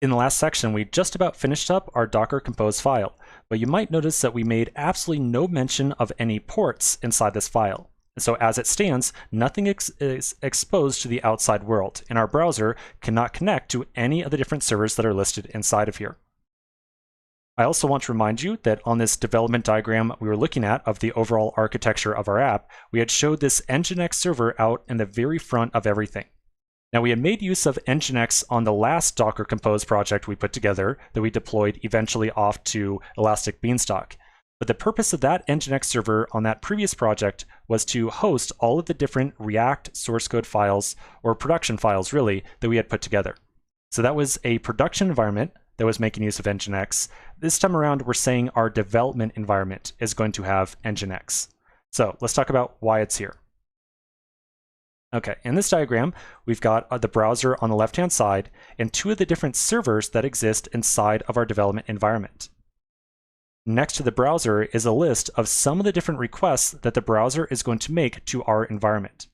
In the last section, we just about finished up our Docker Compose file, but you might notice that we made absolutely no mention of any ports inside this file. And so as it stands, nothing is exposed to the outside world, and our browser cannot connect to any of the different servers that are listed inside of here. I also want to remind you that on this development diagram we were looking at of the overall architecture of our app, we had showed this Nginx server out in the very front of everything. Now, we had made use of Nginx on the last Docker Compose project we put together that we deployed eventually off to Elastic Beanstalk. But the purpose of that Nginx server on that previous project was to host all of the different React source code files, or production files really, that we had put together. So that was a production environment that was making use of Nginx. This time around, we're saying our development environment is going to have Nginx. So let's talk about why it's here. Okay, in this diagram, we've got the browser on the left-hand side and two of the different servers that exist inside of our development environment. Next to the browser is a list of some of the different requests that the browser is going to make to our environment.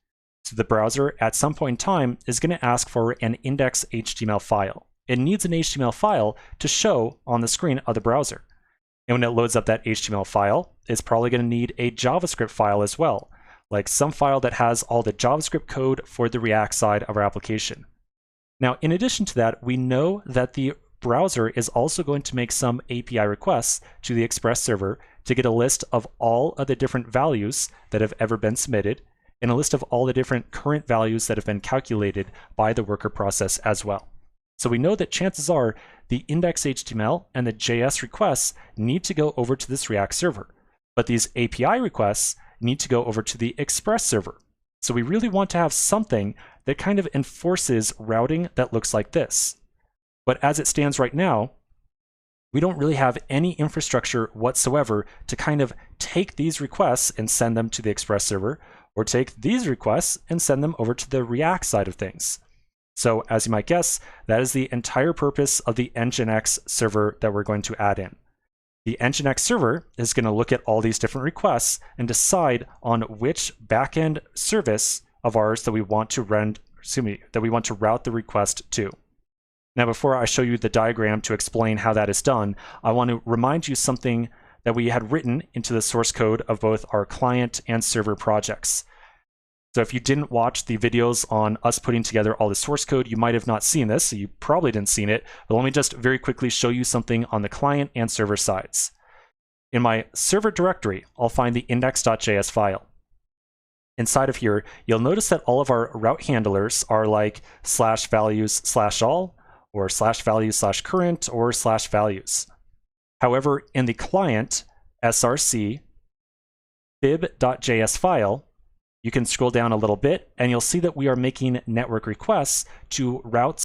So the browser at some point in time is going to ask for an index.html file. It needs an HTML file to show on the screen of the browser. And when it loads up that HTML file, it's probably going to need a JavaScript file as well, like some file that has all the JavaScript code for the React side of our application. Now, in addition to that, we know that the browser is also going to make some API requests to the Express server to get a list of all of the different values that have ever been submitted and a list of all the different current values that have been calculated by the worker process as well. So we know that chances are the index.html and the JS requests need to go over to this React server, but these API requests need to go over to the Express server. So we really want to have something that kind of enforces routing that looks like this. But as it stands right now, we don't really have any infrastructure whatsoever to kind of take these requests and send them to the Express server, or take these requests and send them over to the React side of things. So as you might guess, that is the entire purpose of the Nginx server that we're going to add in. The Nginx server is going to look at all these different requests and decide on which backend service of ours that we want to route the request to. Now, before I show you the diagram to explain how that is done, I want to remind you something that we had written into the source code of both our client and server projects. So if you didn't watch the videos on us putting together all the source code, you might have not seen this, so you probably didn't seen it, but let me just very quickly show you something on the client and server sides. In my server directory, I'll find the index.js file. Inside of here, you'll notice that all of our route handlers are like /values/all, or /values/current, or /values. However, in the client src bib.js file, you can scroll down a little bit and you'll see that we are making network requests to routes